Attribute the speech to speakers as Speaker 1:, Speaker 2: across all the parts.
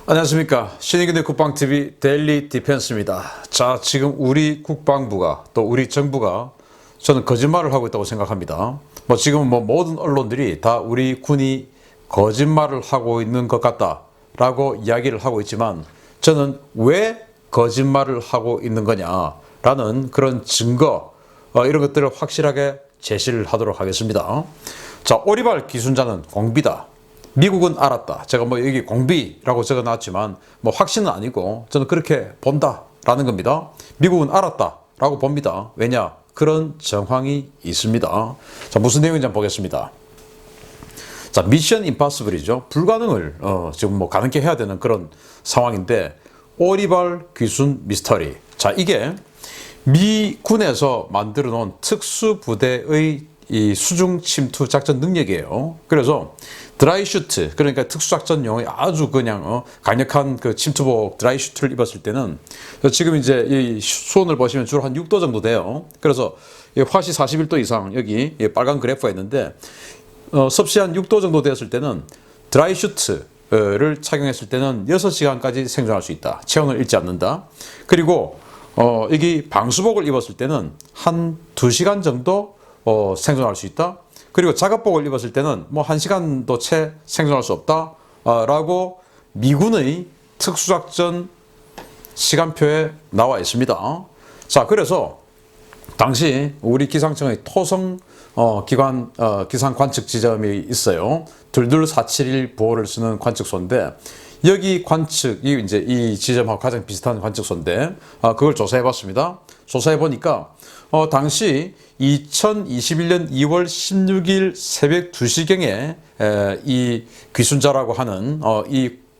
Speaker 1: 안녕하십니까. 신의균의 국방TV 데일리 디펜스입니다. 자, 지금 우리 국방부가 또 우리 정부가 저는 거짓말을 하고 있다고 생각합니다. 지금은 모든 언론들이 다 우리 군이 거짓말을 하고 있는 것 같다라고 이야기를 하고 있지만 저는 왜 거짓말을 하고 있는 거냐라는 그런 증거 이런 것들을 확실하게 제시를 하도록 하겠습니다. 자, 오리발 기순자는 공비다. 미국은 알았다. 제가 여기 공비라고 적어 놨지만 확신은 아니고 저는 그렇게 본다라는 겁니다. 미국은 알았다라고 봅니다. 왜냐? 그런 정황이 있습니다. 자, 무슨 내용인지 한번 보겠습니다. 자, 미션 임파서블이죠. 불가능을 지금 가능케 해야 되는 그런 상황인데 오리발 귀순 미스터리. 자, 이게 미군에서 만들어 놓은 특수부대의 이 수중 침투 작전 능력이에요. 그래서 드라이슈트, 그러니까 특수작전용의 아주 그냥 강력한 그 침투복 드라이슈트를 입었을 때는 지금 이제 이 수온을 보시면 주로 한 6도 정도 돼요. 그래서 화씨 41도 이상 여기 빨간 그래프가 있는데 섭씨 한 6도 정도 되었을 때는 드라이슈트를 착용했을 때는 6시간까지 생존할 수 있다. 체온을 잃지 않는다. 그리고 여기 방수복을 입었을 때는 한 2시간 정도 생존할 수 있다. 그리고 작업복을 입었을 때는 1시간도 채 생존할 수 없다. 라고 미군의 특수작전 시간표에 나와 있습니다. 자, 그래서 당시 우리 기상청의 토성 기상 관측 지점이 있어요. 22471 보호를 쓰는 관측소인데 여기 관측이 이제 이 지점하고 가장 비슷한 관측소인데 그걸 조사해 봤습니다. 조사해 보니까 당시 2021년 2월 16일 새벽 2시경에 이 귀순자라고 하는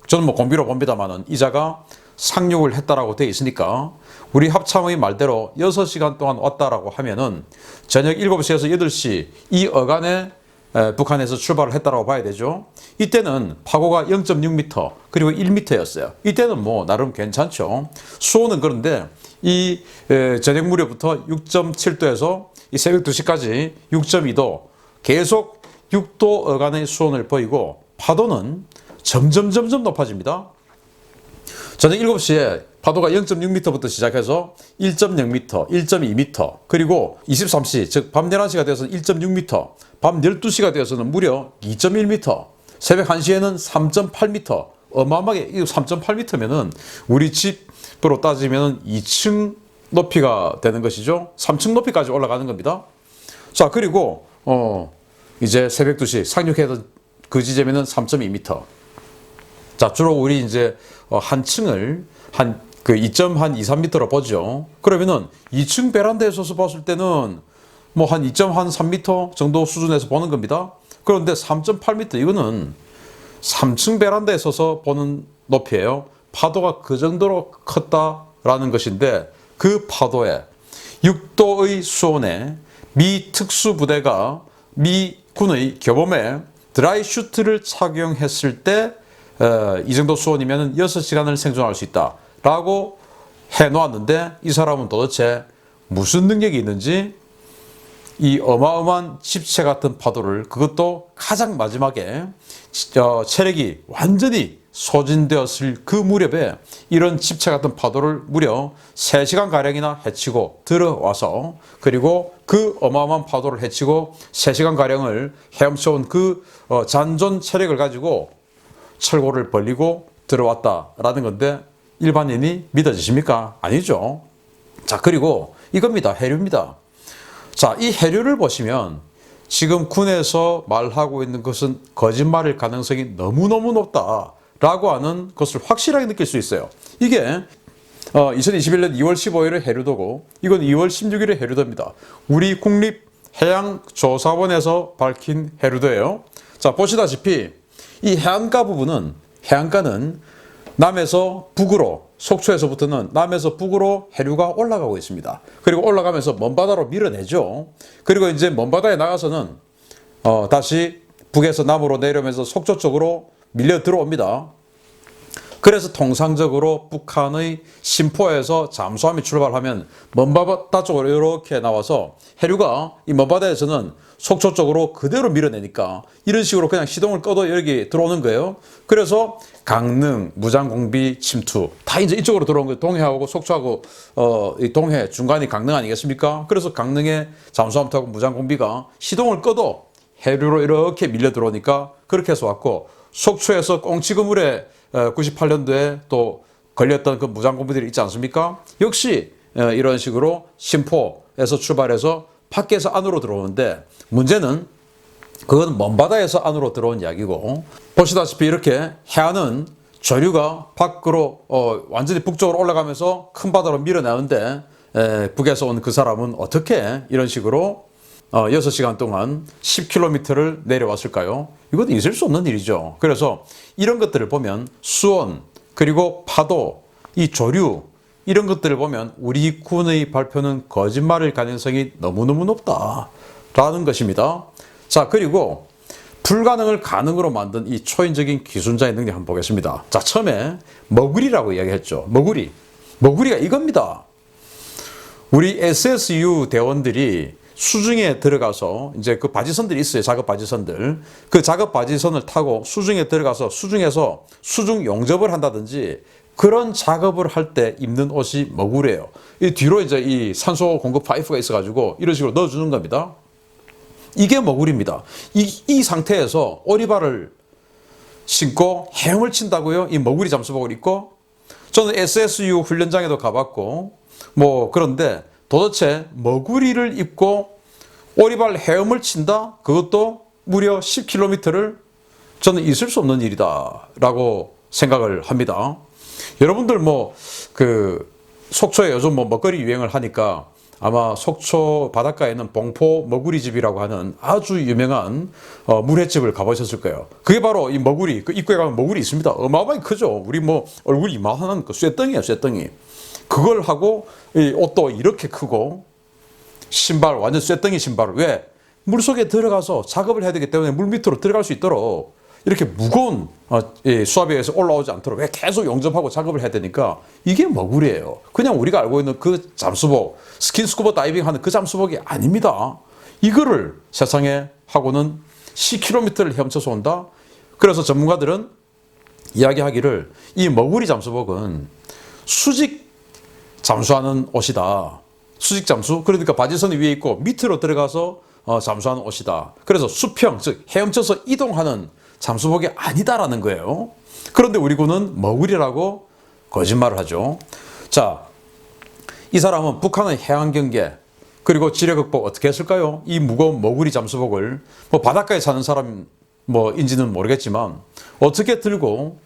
Speaker 1: 저는 공비로 봅니다만은 이자가 상륙을 했다라고 되어 있으니까 우리 합참의 말대로 6시간 동안 왔다라고 하면은 저녁 7시에서 8시 이 어간에 북한에서 출발을 했다라고 봐야 되죠. 이때는 파고가 0.6m 그리고 1m였어요. 이때는 나름 괜찮죠. 수온은 그런데 이 저녁 무렵부터 6.7도에서 이 새벽 2시까지 6.2도 계속 6도 어간의 수온을 보이고 파도는 점점 높아집니다. 저녁 7시에 파도가 0.6m부터 시작해서 1.0m, 1.2m, 그리고 23시, 즉 밤 11시가 되어서는 1.6m, 밤 12시가 되어서는 무려 2.1m, 새벽 1시에는 3.8m, 어마어마하게 3.8m면은 우리 집으로 따지면 2층 높이가 되는 것이죠. 3층 높이까지 올라가는 겁니다. 자, 그리고 이제 새벽 2시 상륙했던 그 지점에는 3.2m. 자, 주로 우리 이제 한 층을 한 2.3m로 보죠. 그러면은 2층 베란다에 서서 봤을 때는 한 2.3m 정도 수준에서 보는 겁니다. 그런데 3.8m 이거는 3층 베란다에 서서 보는 높이에요. 파도가 그 정도로 컸다라는 것인데 그 파도에 6도의 수온에 미 특수부대가 미 군의 교범에 드라이슈트를 착용했을 때 이 정도 수온이면 6시간을 생존할 수 있다라고 해놓았는데 이 사람은 도대체 무슨 능력이 있는지 이 어마어마한 집체 같은 파도를 그것도 가장 마지막에 체력이 완전히 소진되었을 그 무렵에 이런 집체 같은 파도를 무려 3시간가량이나 헤치고 들어와서 그리고 그 어마어마한 파도를 헤치고 3시간가량을 헤엄쳐온 그 잔존 체력을 가지고 철고를 벌리고 들어왔다라는 건데 일반인이 믿어지십니까? 아니죠. 자, 그리고 이겁니다. 해류입니다. 자, 이 해류를 보시면 지금 군에서 말하고 있는 것은 거짓말일 가능성이 너무너무 높다라고 하는 것을 확실하게 느낄 수 있어요. 이게 2021년 2월 15일의 해류도고 이건 2월 16일의 해류도입니다. 우리 국립해양조사원에서 밝힌 해류도예요. 자, 보시다시피 이 해안가는 남에서 북으로 속초에서부터는 남에서 북으로 해류가 올라가고 있습니다. 그리고 올라가면서 먼바다로 밀어내죠. 그리고 이제 먼바다에 나가서는 다시 북에서 남으로 내려오면서 속초 쪽으로 밀려 들어옵니다. 그래서 통상적으로 북한의 심포에서 잠수함이 출발하면 먼바다 쪽으로 이렇게 나와서 해류가 이 먼바다에서는 속초 쪽으로 그대로 밀어내니까 이런 식으로 그냥 시동을 꺼도 여기 들어오는 거예요. 그래서 강릉, 무장공비, 침투 다 이제 이쪽으로 들어온 거예요. 동해하고 속초하고 이 동해 중간이 강릉 아니겠습니까? 그래서 강릉에 잠수함 타고 무장공비가 시동을 꺼도 해류로 이렇게 밀려 들어오니까 그렇게 해서 왔고, 속초에서 꽁치그물에 98년도에 또 걸렸던 그 무장공비들이 있지 않습니까? 역시 이런 식으로 심포에서 출발해서 밖에서 안으로 들어오는데, 문제는 그건 먼바다에서 안으로 들어온 이야기고, 보시다시피 이렇게 해안은 조류가 밖으로 완전히 북쪽으로 올라가면서 큰 바다로 밀어내는데, 북에서 온 그 사람은 어떻게 이런 식으로 6시간 동안 10km를 내려왔을까요? 이것도 있을 수 없는 일이죠. 그래서 이런 것들을 보면 수온, 그리고 파도, 이 조류, 이런 것들을 보면 우리 군의 발표는 거짓말일 가능성이 너무너무 높다라는 것입니다. 자, 그리고 불가능을 가능으로 만든 이 초인적인 기술자의 능력 한번 보겠습니다. 자, 처음에 머구리라고 이야기했죠. 머구리가 이겁니다. 우리 SSU 대원들이 수중에 들어가서 이제 그 바지선들이 있어요. 작업 바지선들. 그 작업 바지선을 타고 수중에 들어가서 수중에서 수중 용접을 한다든지 그런 작업을 할 때 입는 옷이 머구리예요. 이 뒤로 이제 이 산소 공급 파이프가 있어가지고 이런 식으로 넣어주는 겁니다. 이게 머구리입니다. 이 상태에서 오리발을 신고 헤엄을 친다고요? 이 머구리 잠수복을 입고? 저는 SSU 훈련장에도 가봤고, 그런데 도대체 머구리를 입고 오리발 헤엄을 친다? 그것도 무려 10km를 저는 있을 수 없는 일이다라고 생각을 합니다. 여러분들 속초에 요즘 먹거리 유행을 하니까 아마 속초 바닷가에는 봉포 머구리집이라고 하는 아주 유명한 물회집을 가보셨을 거예요. 그게 바로 이 머구리, 그 입구에 가면 머구리 있습니다. 어마어마하게 크죠. 우리 얼굴이 이만한 그 쇠덩이에요, 쇠덩이. 그걸 하고 이 옷도 이렇게 크고 신발, 완전 쇠덩이 신발을, 왜? 물속에 들어가서 작업을 해야 되기 때문에 물 밑으로 들어갈 수 있도록 이렇게 무거운 수압에 서 올라오지 않도록 왜 계속 용접하고 작업을 해야 되니까 이게 머구리예요. 그냥 우리가 알고 있는 그 잠수복, 스킨스쿠버 다이빙 하는 그 잠수복이 아닙니다. 이거를 세상에 하고는 10km를 헤엄쳐서 온다? 그래서 전문가들은 이야기하기를 이 머구리 잠수복은 수직 잠수하는 옷이다. 수직 잠수? 그러니까 바지선 위에 있고 밑으로 들어가서 잠수하는 옷이다. 그래서 수평, 즉 헤엄쳐서 이동하는 잠수복이 아니다라는 거예요. 그런데 우리 군은 머구리라고 거짓말을 하죠. 자, 이 사람은 북한의 해안 경계 그리고 지뢰 극복 어떻게 했을까요? 이 무거운 머구리 잠수복을 바닷가에 사는 사람인지는 모르겠지만 어떻게 들고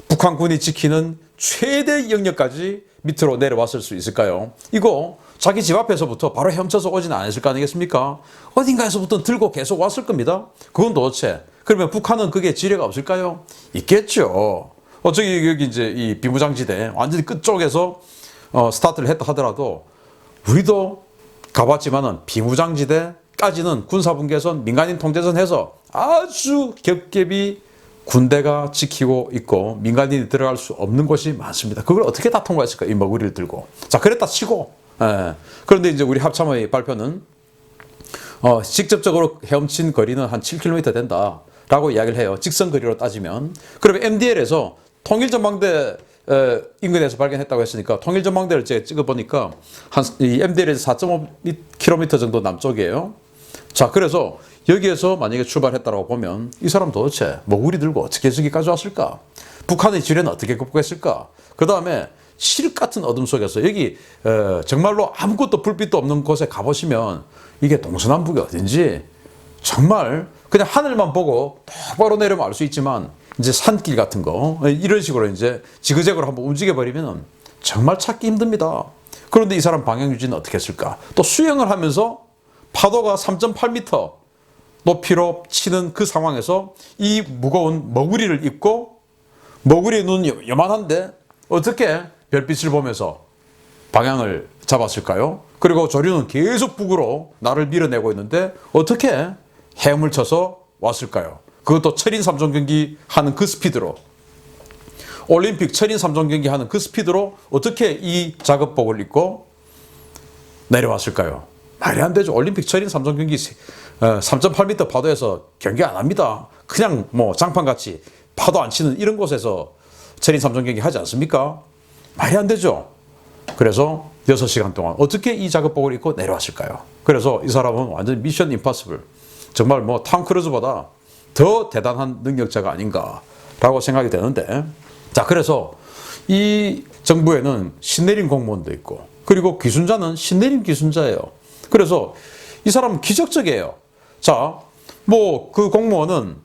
Speaker 1: 북한군이 지키는 최대 영역까지 밑으로 내려왔을 수 있을까요? 이거 자기 집 앞에서부터 바로 헤엄쳐서 오지는 않았을 거 아니겠습니까? 어딘가에서부터 들고 계속 왔을 겁니다. 그건 도대체, 그러면 북한은 그게 지뢰가 없을까요? 있겠죠. 여기 이제 이 비무장지대 완전히 끝쪽에서 스타트를 했다 하더라도 우리도 가봤지만은 비무장지대까지는 군사분계선, 민간인 통제선 해서 아주 겹겹이 군대가 지키고 있고 민간인이 들어갈 수 없는 곳이 많습니다. 그걸 어떻게 다 통과했을까? 이 머구리를 들고. 자, 그랬다 치고. 그런데 이제 우리 합참의 발표는 직접적으로 헤엄친 거리는 한 7km 된다라고 이야기를 해요. 직선 거리로 따지면. 그러면 MDL에서 통일전망대 인근에서 발견했다고 했으니까 통일전망대를 제가 찍어보니까 이 MDL에서 4.5km 정도 남쪽이에요. 자, 그래서 여기에서 만약에 출발했다고 보면 이 사람 도대체 머구리 들고 어떻게 저기까지 왔을까? 북한의 지뢰는 어떻게 극복했을까? 그 다음에 실 같은 어둠 속에서 여기 정말로 아무것도 불빛도 없는 곳에 가보시면 이게 동서남북이 어딘지 정말 그냥 하늘만 보고 똑바로 내려면 알 수 있지만 이제 산길 같은 거 이런 식으로 이제 지그재그로 한번 움직여버리면 정말 찾기 힘듭니다. 그런데 이 사람 방향 유지는 어떻게 했을까? 또 수영을 하면서 파도가 3.8m 높이로 치는 그 상황에서 이 무거운 머구리를 입고 머구리의 눈이 요만한데 어떻게 별빛을 보면서 방향을 잡았을까요? 그리고 조류는 계속 북으로 나를 밀어내고 있는데 어떻게 헤엄을 쳐서 왔을까요? 그것도 철인 3종 경기 하는 그 스피드로. 올림픽 철인 3종 경기 하는 그 스피드로 어떻게 이 작업복을 입고 내려왔을까요? 말이 안 되죠. 올림픽 철인 3종 경기 3.8m 파도에서 경기 안 합니다. 그냥 뭐 장판같이 파도 안 치는 이런 곳에서 철인 3종 경기 하지 않습니까? 말이 안 되죠. 그래서 6시간 동안 어떻게 이 작업복을 입고 내려왔을까요? 그래서 이 사람은 완전 미션 임파서블, 정말 뭐 톰 크루즈보다 더 대단한 능력자가 아닌가라고 생각이 되는데, 자, 그래서 이 정부에는 신내림 공무원도 있고, 그리고 기순자는 신내림 기순자예요. 그래서 이 사람은 기적적이에요. 자, 뭐 그 공무원은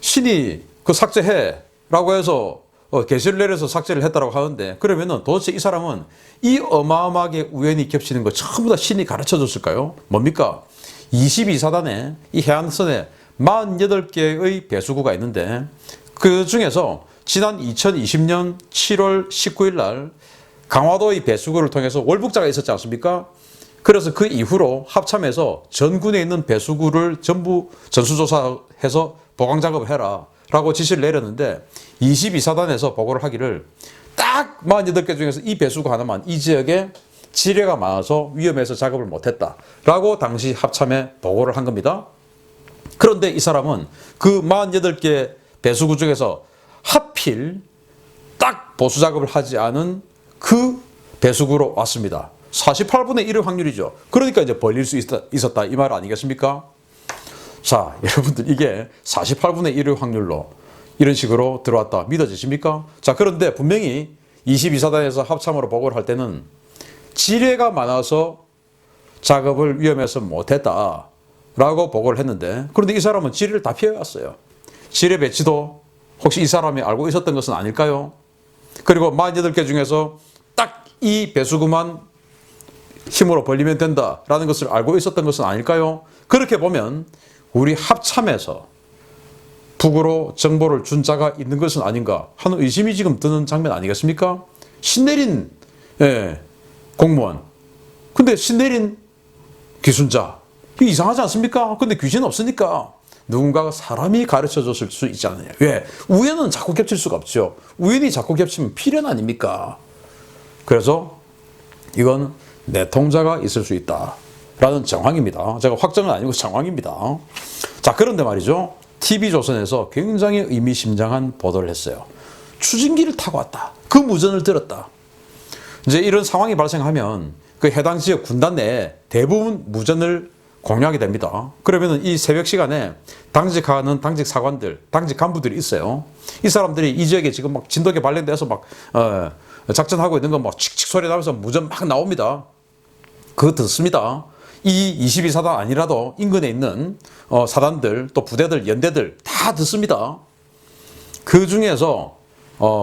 Speaker 1: 신이 그 삭제해라고 해서 게시를 내려서 삭제를 했다고 하는데, 그러면은 도대체 이 사람은 이 어마어마하게 우연히 겹치는 거 전부 다 신이 가르쳐 줬을까요? 뭡니까? 22사단에 이 해안선에 48개의 배수구가 있는데, 그 중에서 지난 2020년 7월 19일 날 강화도의 배수구를 통해서 월북자가 있었지 않습니까? 그래서 그 이후로 합참에서 전군에 있는 배수구를 전부 전수조사해서 보강 작업을 해라 라고 지시를 내렸는데, 22사단에서 보고를 하기를 딱 48개 중에서 이 배수구 하나만 이 지역에 지뢰가 많아서 위험해서 작업을 못했다 라고 당시 합참에 보고를 한 겁니다. 그런데 이 사람은 그 48개 배수구 중에서 하필 딱 보수 작업을 하지 않은 그 배수구로 왔습니다. 48분의 1의 확률이죠. 그러니까 이제 벌릴 수 있었다 이 말 아니겠습니까? 자, 여러분들, 이게 48분의 1의 확률로 이런 식으로 들어왔다 믿어지십니까? 자, 그런데 분명히 22사단에서 합참으로 보고를 할 때는 지뢰가 많아서 작업을 위험해서 못했다 라고 보고를 했는데, 그런데 이 사람은 지뢰를 다 피해갔어요. 지뢰 배치도 혹시 이 사람이 알고 있었던 것은 아닐까요? 그리고 48개 중에서 딱 이 배수구만 힘으로 벌리면 된다라는 것을 알고 있었던 것은 아닐까요? 그렇게 보면 우리 합참에서 북으로 정보를 준 자가 있는 것은 아닌가 하는 의심이 지금 드는 장면 아니겠습니까? 신내린 공무원, 근데 신내린 귀순자, 이게 이상하지 않습니까? 근데 귀신 없으니까 누군가가 사람이 가르쳐 줬을 수 있지 않느냐. 왜? 우연은 자꾸 겹칠 수가 없죠. 우연이 자꾸 겹치면 필연 아닙니까? 그래서 이건 내통자가 있을 수 있다 라는 정황입니다. 제가 확정은 아니고 정황입니다. 자, 그런데 말이죠, TV조선에서 굉장히 의미심장한 보도를 했어요. 추진기를 타고 왔다, 그 무전을 들었다. 이제 이런 상황이 발생하면 그 해당 지역 군단 내에 대부분 무전을 공유하게 됩니다. 그러면 이 새벽 시간에 당직하는 당직 사관들, 당직 간부들이 있어요. 이 사람들이 이 지역에 지금 막 진돗개 발령돼서 막 작전하고 있는 거 막 칙칙 소리 나면서 무전 막 나옵니다. 그거 듣습니다. 이 22사단 아니라도 인근에 있는 사단들, 또 부대들, 연대들 다 듣습니다. 그 중에서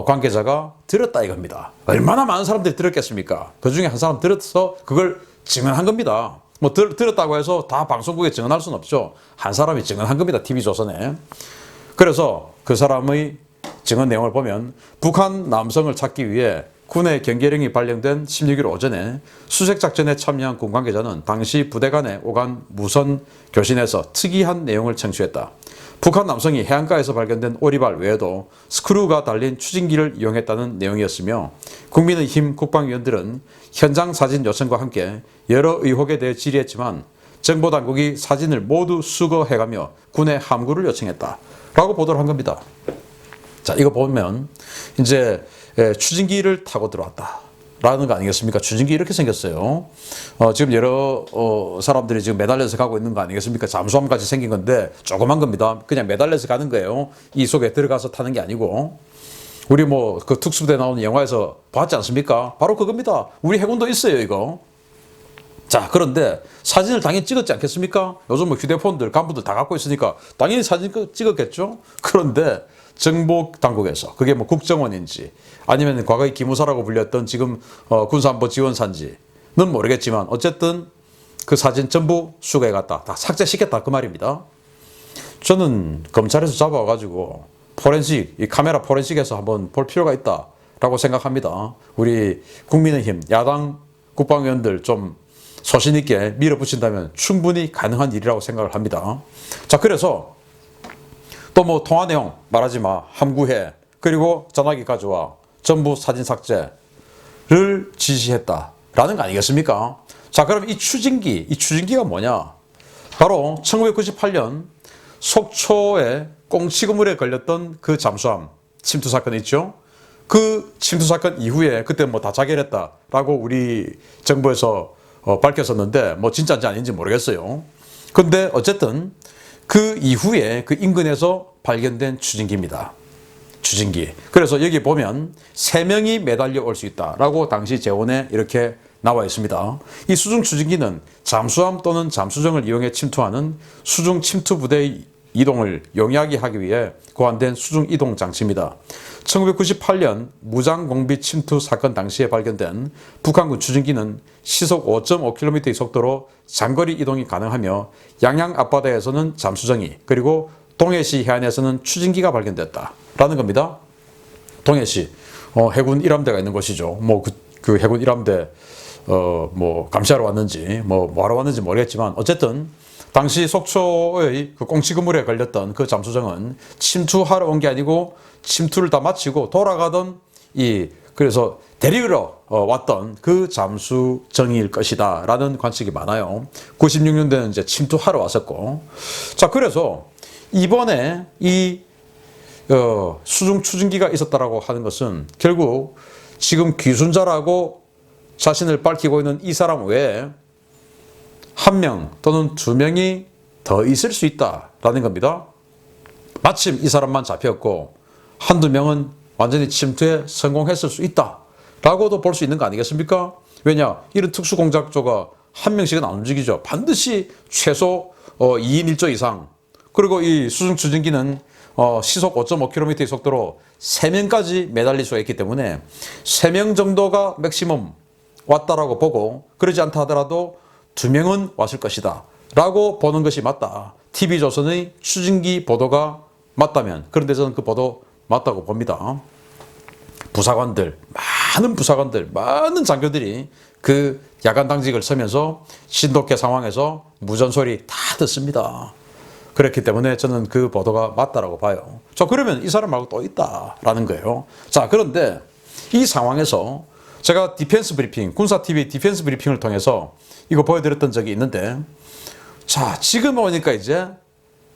Speaker 1: 관계자가 들었다 이겁니다. 얼마나 많은 사람들이 들었겠습니까? 그 중에 한 사람 들어서 그걸 증언한 겁니다. 뭐 들었다고 해서 다 방송국에 증언할 수는 없죠. 한 사람이 증언한 겁니다. TV조선에. 그래서 그 사람의 증언 내용을 보면, 북한 남성을 찾기 위해 군의 경계령이 발령된 16일 오전에 수색작전에 참여한 군 관계자는 당시 부대 간의 오간 무선 교신에서 특이한 내용을 청취했다. 북한 남성이 해안가에서 발견된 오리발 외에도 스크루가 달린 추진기를 이용했다는 내용이었으며, 국민의힘 국방위원들은 현장 사진 요청과 함께 여러 의혹에 대해 질의했지만 정보당국이 사진을 모두 수거해가며 군의 함구를 요청했다 라고 보도를 한 겁니다. 자, 이거 보면 이제 추진기를 타고 들어왔다 라는 거 아니겠습니까? 추진기 이렇게 생겼어요. 지금 여러 사람들이 지금 매달려서 가고 있는 거 아니겠습니까? 잠수함같이 생긴 건데 조그만 겁니다. 그냥 매달려서 가는 거예요. 이 속에 들어가서 타는 게 아니고. 우리 뭐 그 특수부대 나오는 영화에서 봤지 않습니까? 바로 그겁니다. 우리 해군도 있어요, 이거. 자, 그런데 사진을 당연히 찍었지 않겠습니까? 요즘 뭐 휴대폰들 간부들 다 갖고 있으니까 당연히 사진 찍었겠죠? 그런데 정보 당국에서, 그게 뭐 국정원인지 아니면 과거의 기무사라고 불렸던 지금 군사안보 지원사인지는 모르겠지만 어쨌든 그 사진 전부 수거해 갔다, 다 삭제시켰다 그 말입니다. 저는 검찰에서 잡아와가지고 포렌식, 이 카메라 포렌식에서 한번 볼 필요가 있다라고 생각합니다. 우리 국민의힘 야당 국방위원들 좀 소신 있게 밀어붙인다면 충분히 가능한 일이라고 생각을 합니다. 자, 그래서 또 뭐 통화 내용 말하지 마, 함구해, 그리고 전화기 가져와, 전부 사진 삭제를 지시했다라는 거 아니겠습니까? 자, 그럼 이 추진기가 뭐냐? 바로 1998년 속초에 꽁치 건물에 걸렸던 그 잠수함 침투 사건 있죠? 그 침투 사건 이후에 그때 뭐 다 자결했다라고 우리 정부에서 밝혔었는데 뭐 진짜인지 아닌지 모르겠어요. 근데 어쨌든 그 이후에 그 인근에서 발견된 추진기입니다. 추진기. 그래서 여기 보면 3명이 매달려 올 수 있다라고 당시 재원에 이렇게 나와 있습니다. 이 수중 추진기는 잠수함 또는 잠수정을 이용해 침투하는 수중 침투 부대의 이동을 용이하게 하기 위해 고안된 수중 이동 장치입니다. 1998년 무장공비 침투 사건 당시에 발견된 북한군 추진기는 시속 5.5km의 속도로 장거리 이동이 가능하며 양양 앞바다에서는 잠수정이, 그리고 동해시 해안에서는 추진기가 발견됐다라는 겁니다. 동해시 해군 1함대가 있는 곳이죠. 그 해군 1함대 뭐 감시하러 왔는지 뭐하러 왔는지 모르겠지만 어쨌든 당시 속초의 그 꽁치 그물에 걸렸던 그 잠수정은 침투하러 온 게 아니고 침투를 다 마치고 돌아가던 그래서 데리러 왔던 그 잠수정일 것이다 라는 관측이 많아요. 96년대는 이제 침투하러 왔었고. 자, 그래서 이번에 수중 추진기가 있었다라고 하는 것은 결국 지금 귀순자라고 자신을 밝히고 있는 이 사람 외에 1명 또는 2명이 더 있을 수 있다라는 겁니다. 마침 이 사람만 잡혔고 한두 명은 완전히 침투에 성공했을 수 있다라고도 볼 수 있는 거 아니겠습니까? 왜냐? 이런 특수공작조가 1명씩은 안 움직이죠. 반드시 최소 2인 1조 이상. 그리고 이 수중 추진기는 시속 5.5km의 속도로 3명까지 매달릴 수가 있기 때문에 3명 정도가 맥시멈 왔다라고 보고, 그러지 않다 하더라도 2명은 왔을 것이다 라고 보는 것이 맞다. TV조선의 추진기 보도가 맞다면, 그런데 저는 그 보도 맞다고 봅니다. 많은 장교들이 그 야간 당직을 서면서 신독해 상황에서 무전소리 다 듣습니다. 그렇기 때문에 저는 그 보도가 맞다라고 봐요. 자, 그러면 이 사람 말고 또 있다라는 거예요. 자, 그런데 이 상황에서 제가 디펜스 브리핑, 군사TV 디펜스 브리핑을 통해서 이거 보여드렸던 적이 있는데, 자, 지금 오니까 이제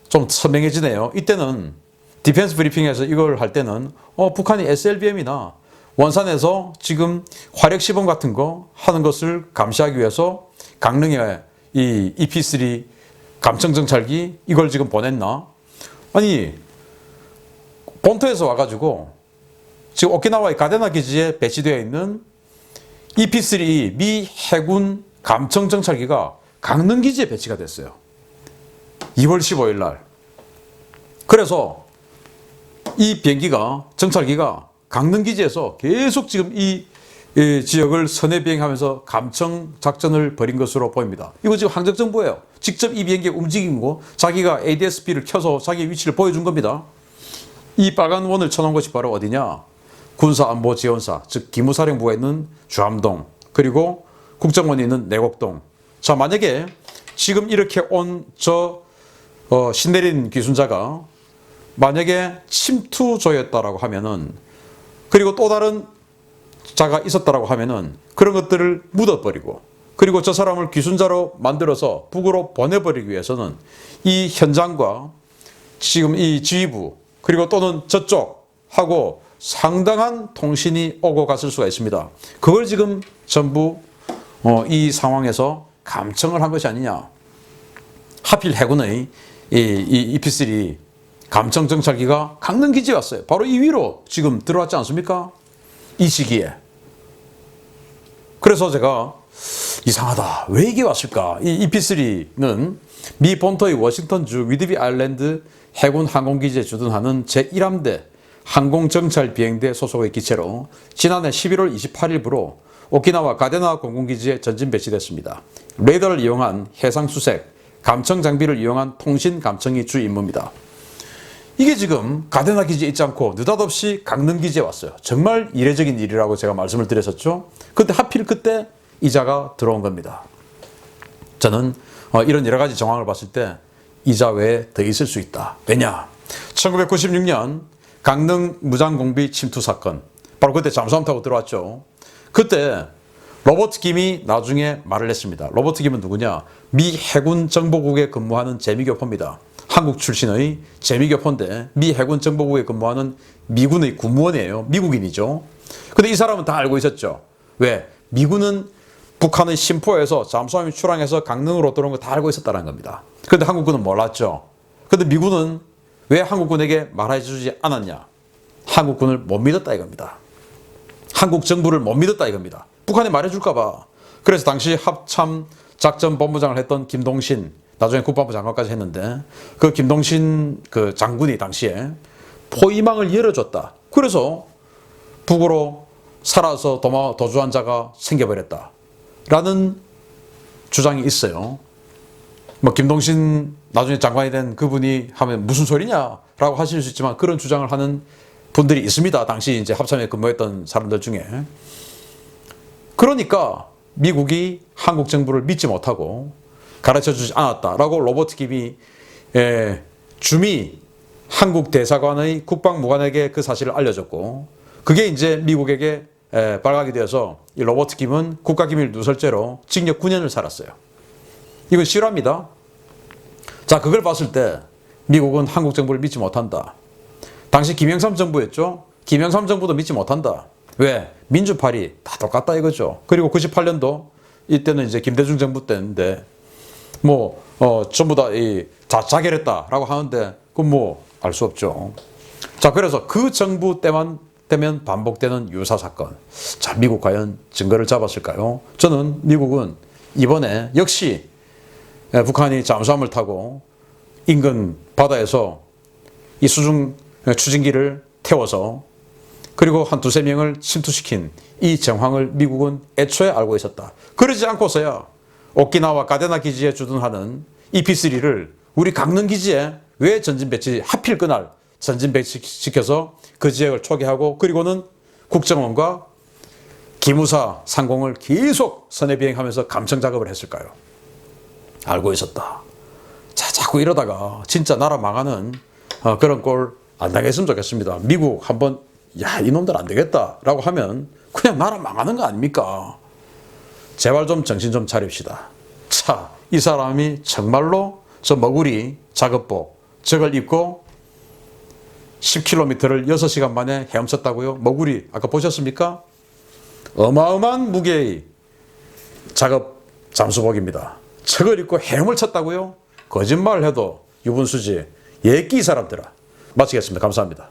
Speaker 1: 좀 선명해지네요. 이때는 디펜스 브리핑에서 이걸 할 때는 북한이 SLBM이나 원산에서 지금 화력 시범 같은 거 하는 것을 감시하기 위해서 강릉에 이 EP3 감청정찰기 이걸 지금 보냈나? 아니, 본토에서 와가지고 지금 오키나와의 가데나 기지에 배치되어 있는 EP3 미 해군 감청정찰기가 강릉 기지에 배치가 됐어요. 2월 15일 날. 그래서 이 비행기가, 정찰기가 강릉 기지에서 계속 지금 이 지역을 선회 비행하면서 감청 작전을 벌인 것으로 보입니다. 이거 지금 항적정보예요. 직접 이 비행기가 움직인 거, 자기가 ADS-B를 켜서 자기 위치를 보여준 겁니다. 이 빨간 원을 쳐놓은 것이 바로 어디냐? 군사안보지원사, 즉 기무사령부가 있는 주암동, 그리고 국정원이 있는 내곡동. 자, 만약에 지금 이렇게 온 신내린 귀순자가 만약에 침투조였다라고 하면은, 그리고 또 다른 자가 있었다라고 하면은 그런 것들을 묻어버리고, 그리고 저 사람을 귀순자로 만들어서 북으로 보내버리기 위해서는 이 현장과 지금 이 지휘부, 그리고 또는 저쪽하고 상당한 통신이 오고 갔을 수가 있습니다. 그걸 지금 전부 이 상황에서 감청을 한 것이 아니냐. 하필 해군의 이 EP3 감청정찰기가 강릉 기지에 왔어요. 바로 이 위로 지금 들어왔지 않습니까? 이 시기에. 그래서 제가 이상하다. 왜 이게 왔을까? 이 EP3는 미 본토의 워싱턴주 위드비 아일랜드 해군 항공기지에 주둔하는 제1함대 항공정찰비행대 소속의 기체로 지난해 11월 28일부로 오키나와 가데나 공군기지에 전진 배치됐습니다. 레이더를 이용한 해상수색, 감청 장비를 이용한 통신 감청이 주 임무입니다. 이게 지금 가데나 기지에 있지 않고 느닷없이 강릉 기지에 왔어요. 정말 이례적인 일이라고 제가 말씀을 드렸었죠. 근데 하필 그때 이자가 들어온 겁니다. 저는 이런 여러 가지 정황을 봤을 때 이자 외에 더 있을 수 있다. 왜냐? 1996년 강릉 무장공비 침투 사건. 바로 그때 잠수함 타고 들어왔죠. 그때 로버트 김이 나중에 말을 했습니다. 로버트 김은 누구냐? 미 해군 정보국에 근무하는 재미교포입니다. 한국 출신의 재미교포인데 미 해군 정보국에 근무하는 미군의 군무원이에요. 미국인이죠. 근데 이 사람은 다 알고 있었죠. 왜? 미군은 북한의 심포에서 잠수함이 출항해서 강릉으로 들어온 거 다 알고 있었다는 겁니다. 그런데 한국군은 몰랐죠. 근데 미군은 왜 한국군에게 말해주지 않았냐? 한국군을 못 믿었다 이겁니다. 한국 정부를 못 믿었다 이겁니다. 북한이 말해줄까 봐. 그래서 당시 합참 작전본부장을 했던 김동신, 나중에 국방부 장관까지 했는데 그 김동신 그 장군이 당시에 포위망을 열어줬다. 그래서 북으로 살아서 도주한 자가 생겨버렸다. 라는 주장이 있어요. 뭐 김동신 나중에 장관이 된 그분이 하면 무슨 소리냐라고 하실 수 있지만 그런 주장을 하는 분들이 있습니다. 당시 이제 합참에 근무했던 사람들 중에. 그러니까 미국이 한국 정부를 믿지 못하고 가르쳐 주지 않았다라고 로버트 김이 주미 한국 대사관의 국방무관에게 그 사실을 알려줬고 그게 이제 미국에게 발각이 되어서 이 로버트 김은 국가기밀 누설죄로 징역 9년을 살았어요. 이건 실화입니다. 자, 그걸 봤을 때 미국은 한국 정부를 믿지 못한다. 당시 김영삼 정부였죠. 김영삼 정부도 믿지 못한다. 왜? 민주파리 다 똑같다 이거죠. 그리고 98년도 이때는 이제 김대중 정부 때인데 전부 다 자결했다라고 하는데 그건 뭐 알 수 없죠. 자, 그래서 그 정부 때만 되면 반복되는 유사 사건. 자, 미국 과연 증거를 잡았을까요? 저는 미국은 이번에 역시 북한이 잠수함을 타고 인근 바다에서 이 수중 추진기를 태워서 그리고 한 두세 명을 침투시킨 이 정황을 미국은 애초에 알고 있었다. 그러지 않고서야 오키나와 가데나 기지에 주둔하는 EP3를 우리 강릉 기지에 왜 전진 배치, 하필 그날 전진 배치시켜서 그 지역을 초기하고 그리고는 국정원과 기무사 상공을 계속 선해 비행하면서 감청 작업을 했을까요? 알고 있었다. 자, 자꾸 이러다가 진짜 나라 망하는 그런 꼴 안 당했으면 좋겠습니다. 미국 한번 야, 이놈들 안 되겠다라고 하면 그냥 나라 망하는 거 아닙니까? 제발 좀 정신 좀 차립시다. 차, 이 사람이 정말로 저 머구리 작업복 저걸 입고 10km를 6시간 만에 헤엄쳤다고요? 머구리 아까 보셨습니까? 어마어마한 무게의 작업 잠수복입니다. 저걸 입고 헤엄을 쳤다고요? 거짓말을 해도 유분수지. 예끼 이 사람들아. 마치겠습니다. 감사합니다.